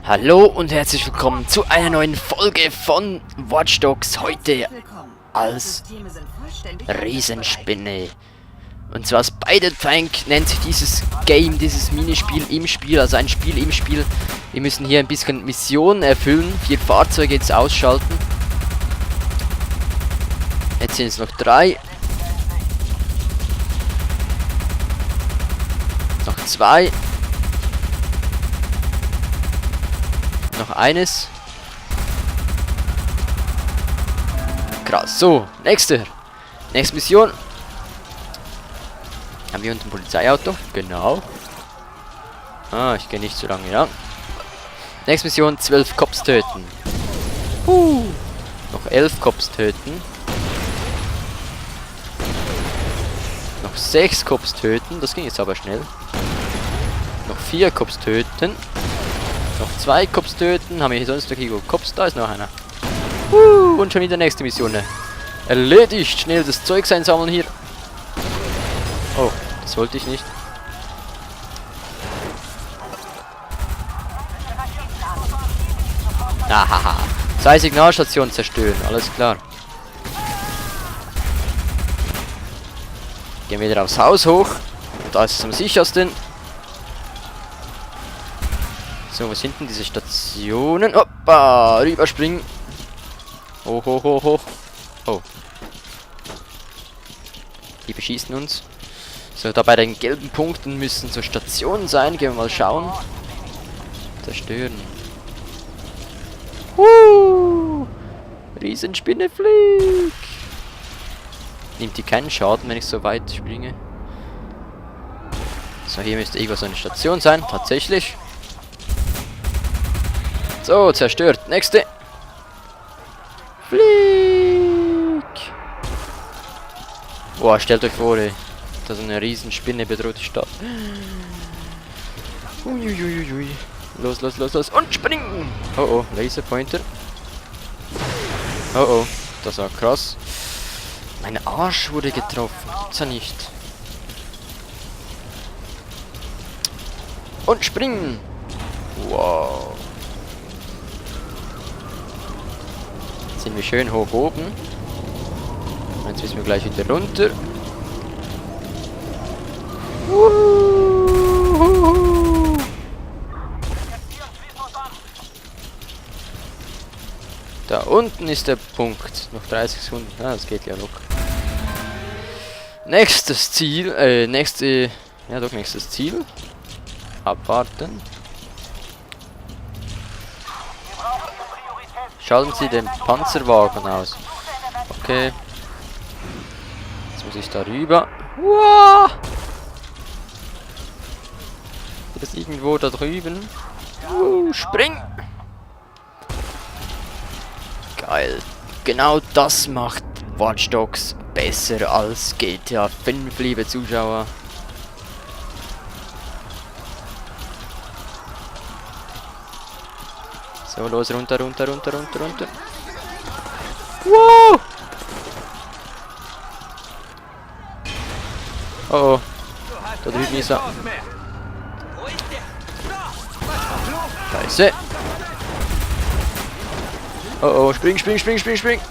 Hallo und herzlich willkommen zu einer neuen Folge von Watch Dogs. Heute als Riesenspinne. Und zwar Spider-Tank nennt sich dieses Game, dieses Minispiel im Spiel, also ein Spiel im Spiel. Wir müssen hier ein bisschen Missionen erfüllen, 4 Fahrzeuge jetzt ausschalten. Jetzt sind es noch 3. Noch 2. Noch eines. Krass. So, nächste Mission. Haben wir unten ein Polizeiauto? Genau. Ich gehe nicht so lange lang. Nächste Mission, 12 Cops töten. Noch 11 Cops töten. Noch 6 Cops töten. Das ging jetzt aber schnell. Noch 4 Cops töten. Noch 2 Cops töten. Haben wir hier sonst noch irgendwo Cops? Da ist noch einer. Und schon wieder nächste Mission. Erledigt. Schnell das Zeugs einsammeln hier. Oh, das wollte ich nicht. Ahaha. 2 Signalstationen zerstören. Alles klar. Gehen wir wieder aufs Haus hoch. Da ist es am sichersten. So, was sind denn diese Stationen? Hoppa, rüberspringen. Hoch, hoch, hoch, hoch. Oh. Die beschießen uns. So, da bei den gelben Punkten müssen so Stationen sein. Gehen wir mal schauen. Zerstören. Riesenspinne flieg. Nimmt die keinen Schaden, wenn ich so weit springe? So, hier müsste irgendwo so eine Station sein. Tatsächlich. So, zerstört. Nächste. Flieg. Boah, stellt euch vor, ey. Da so eine Riesenspinne bedroht die Stadt. Uiuiuiui. Los, los, los, los. Und springen. Oh, oh. Laserpointer. Oh, oh. Das war krass. Mein Arsch wurde getroffen. Gibt's ja nicht. Und springen. Wow. Sind wir schön hoch oben. Jetzt müssen wir gleich wieder runter. Da unten ist der Punkt. Noch 30 Sekunden. Das geht ja locker. Nächstes Ziel. Nächstes Ziel. Abwarten. Schalten Sie den Panzerwagen aus. Okay. Jetzt muss ich da rüber. Wow! Der ist irgendwo da drüben. Spring! Geil. Genau das macht Watch Dogs besser als GTA 5, liebe Zuschauer. So, los, runter, runter, runter, runter, runter. Wow! Oh, oh. Da drüben ist er. Scheiße. Oh, oh, spring, spring, spring, spring, spring.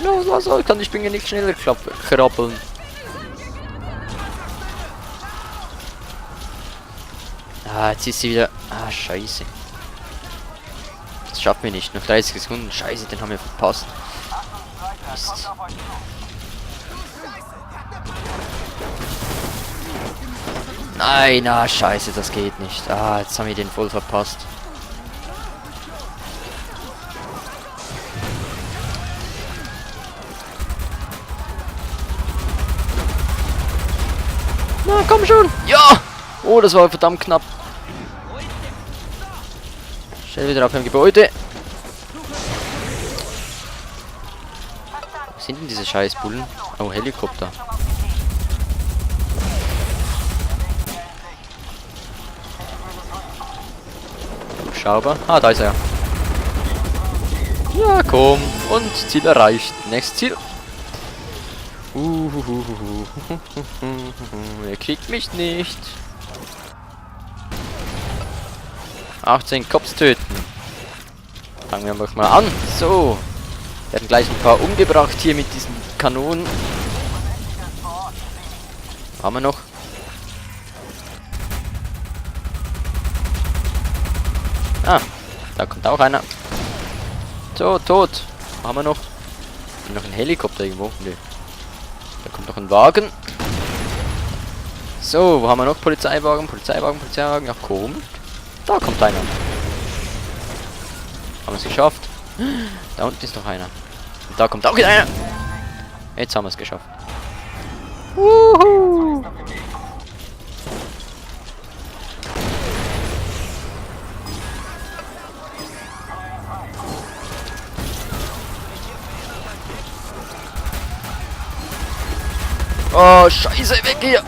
Los, los, los. Kann die Spinne nicht schneller krabbeln. Jetzt ist sie wieder... scheiße. Das schaffen wir nicht. Noch 30 Sekunden. Scheiße, den haben wir verpasst. Mist. Nein, scheiße, das geht nicht. Jetzt haben wir den voll verpasst. Na, komm schon. Ja! Oh, das war verdammt knapp. Schnell wieder auf dem Gebäude. Was sind denn diese Scheißbullen? Oh, Helikopter. Hubschrauber. Da ist er. Ja, komm. Und Ziel erreicht. Nächstes Ziel. Er kriegt mich nicht. 18 Cops töten. Fangen wir mal an. So. Werden gleich ein paar umgebracht hier mit diesen Kanonen. Haben wir noch? Ah, da kommt auch einer. So, tot. Haben wir noch? Noch ein Helikopter irgendwo? Nö. Da kommt noch ein Wagen. So, wo haben wir noch? Polizeiwagen, Polizeiwagen, Polizeiwagen. Ja, komisch. Da kommt einer. Haben wir es geschafft. Da unten ist noch einer. Und da kommt auch wieder einer. Jetzt haben wir es geschafft. Wuhu. Oh, Scheiße, weg hier!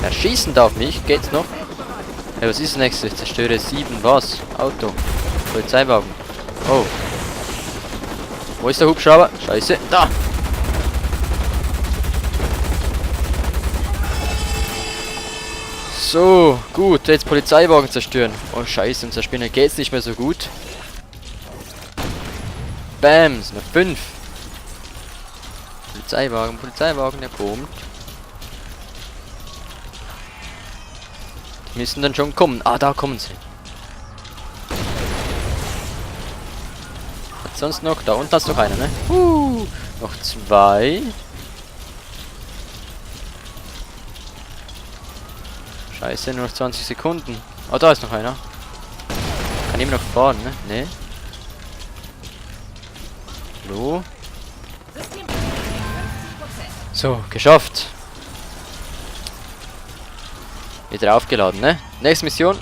Er schießen darf mich, geht's noch? Ja, was ist das nächste? Ich zerstöre 7, was? Auto. Polizeiwagen. Oh. Wo ist der Hubschrauber? Scheiße, da! So, gut, jetzt Polizeiwagen zerstören. Oh Scheiße, unser Spinner geht's nicht mehr so gut. Bams, noch 5. Polizeiwagen, der kommt. Die müssen dann schon kommen. Ah, da kommen sie. Was sonst noch? Da unten ist noch einer, ne? Noch 2. Scheiße, nur noch 20 Sekunden. Ah, da ist noch einer. Kann immer noch fahren, ne? Ne? Hallo? So, geschafft. Wieder aufgeladen, ne? Nächste Mission.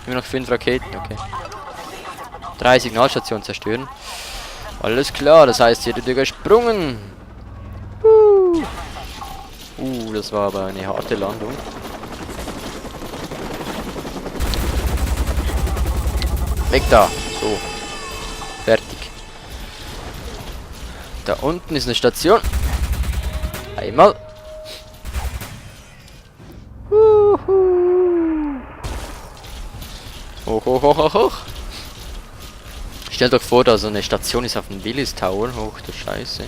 Immer noch 5 Raketen, okay. 3 Signalstationen zerstören. Alles klar, das heißt, hier wird übersprungen. Das war aber eine harte Landung. Weg da. So. Fertig. Da unten ist eine Station. Einmal. Hoch, hoch, hoch, hoch, hoch. Stellt euch vor, da so eine Station ist auf dem Willis Tower. Hoch, du Scheiße.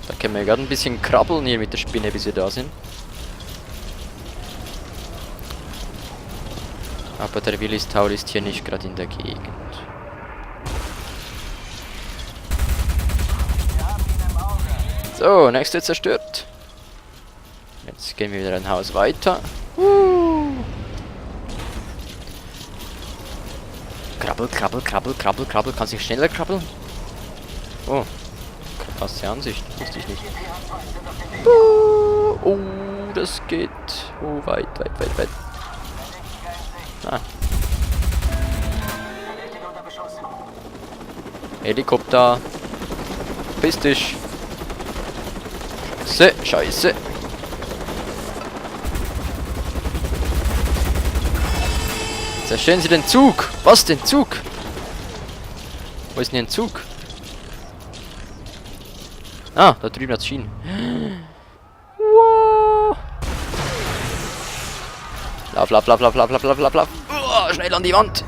Da können wir gerade ein bisschen krabbeln hier mit der Spinne, bis wir da sind. Aber der Willis Tower ist hier nicht gerade in der Gegend. So, nächste zerstört. Jetzt gehen wir wieder ein Haus weiter. Krabbel, krabbel, krabbel, krabbel, krabbel. Kann sich schneller krabbeln? Oh. Krasse Ansicht. Wusste ich nicht. Oh, das geht. Oh, weit, weit, weit, weit. Ah. Helikopter. Piss dich. Scheiße, scheiße. Zerstören Sie den Zug. Was, den Zug? Wo ist denn ein Zug? Ah, da drüben hat es Schienen. Wow. Lauf, lauf, lauf, lauf, lauf, lauf, lauf, lauf, lauf. Schnell an die Wand.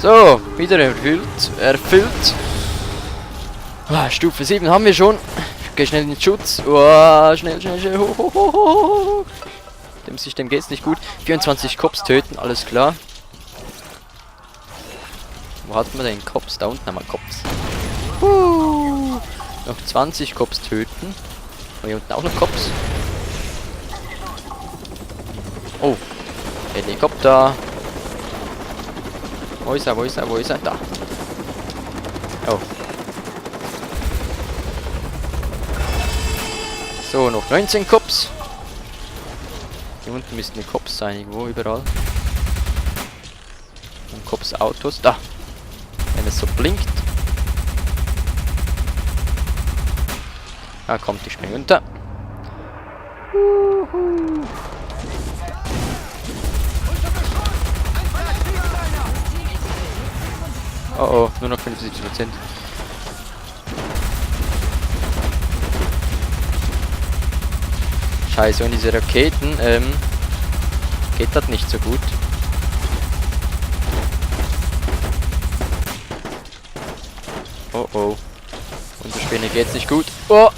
So, wieder erfüllt. Ah, Stufe 7 haben wir schon. Geh schnell in den Schutz. Oh, schnell, schnell, schnell. Hoch, hoch, hoch, hoch. Dem System geht's nicht gut. 24 Cops töten, alles klar. Wo hatten wir denn Cops? Da unten haben wir Cops. Noch 20 Cops töten. Und hier unten auch noch Cops. Oh, Helikopter. Wo ist er, wo ist er, wo ist er? Da. Oh. So, noch 19 Cops. Hier unten müssten die Cops sein, irgendwo, überall. Und Cops Autos. Da. Wenn es so blinkt. Ah, kommt, ich springe runter. nur noch 75%. Scheiße, und diese Raketen, geht das nicht so gut. Oh oh. Unser Spinne geht's nicht gut. Oh!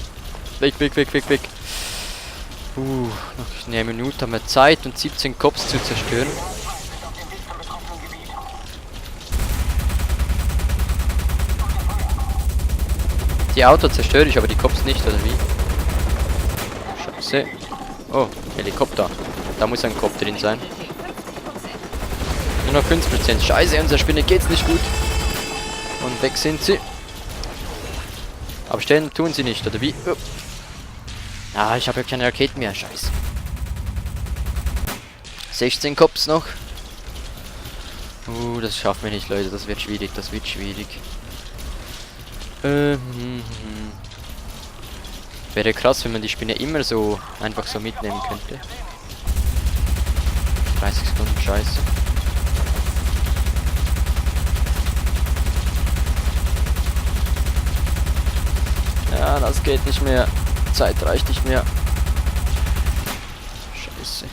Weg, weg, weg, weg, weg. Noch eine Minute haben wir Zeit und 17 Cops zu zerstören. Die Autos zerstöre ich, aber die Cops nicht, oder wie? Scheiße. Oh, Helikopter. Da muss ein Kopf drin sein. Nur noch 5%. Scheiße, unserer Spinne geht's nicht gut. Und weg sind sie. Aber stellen tun sie nicht, oder wie? Oh. Ah, ich habe ja keine Raketen mehr. Scheiße. 16 Cops noch. Das schaffen wir nicht, Leute. Das wird schwierig, das wird schwierig. Wäre krass, wenn man die Spinne immer so einfach so mitnehmen könnte. 30 Sekunden, scheiße. Ja, das geht nicht mehr. Zeit reicht nicht mehr. Scheiße.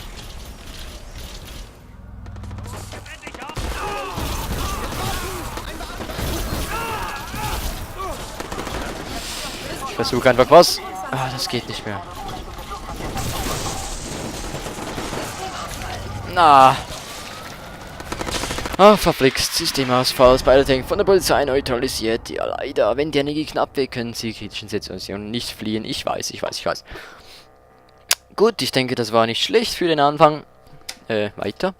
Ich versuche einfach was. Ah, das geht nicht mehr. Na. Ah, verflixt. Systemausfall. Spider-Tank von der Polizei neutralisiert. Ja, leider. Wenn die Energie knapp wird, können sie kritischen Situationen nicht fliehen. Ich weiß, ich weiß, ich weiß. Gut, ich denke, das war nicht schlecht für den Anfang. Weiter.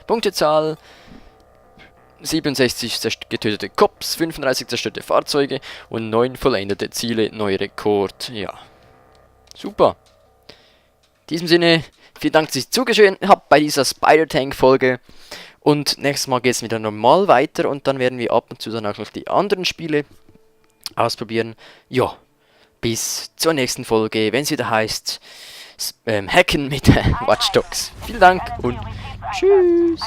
Punktezahl. 67 getötete Cops, 35 zerstörte Fahrzeuge und 9 vollendete Ziele, neuer Rekord. Ja, super. In diesem Sinne, vielen Dank, dass ihr zugeschaut habt bei dieser Spider-Tank-Folge. Und nächstes Mal geht es wieder normal weiter und dann werden wir ab und zu dann auch noch die anderen Spiele ausprobieren. Ja, bis zur nächsten Folge, wenn es wieder heißt Hacken mit Watch Dogs. Vielen Dank und tschüss.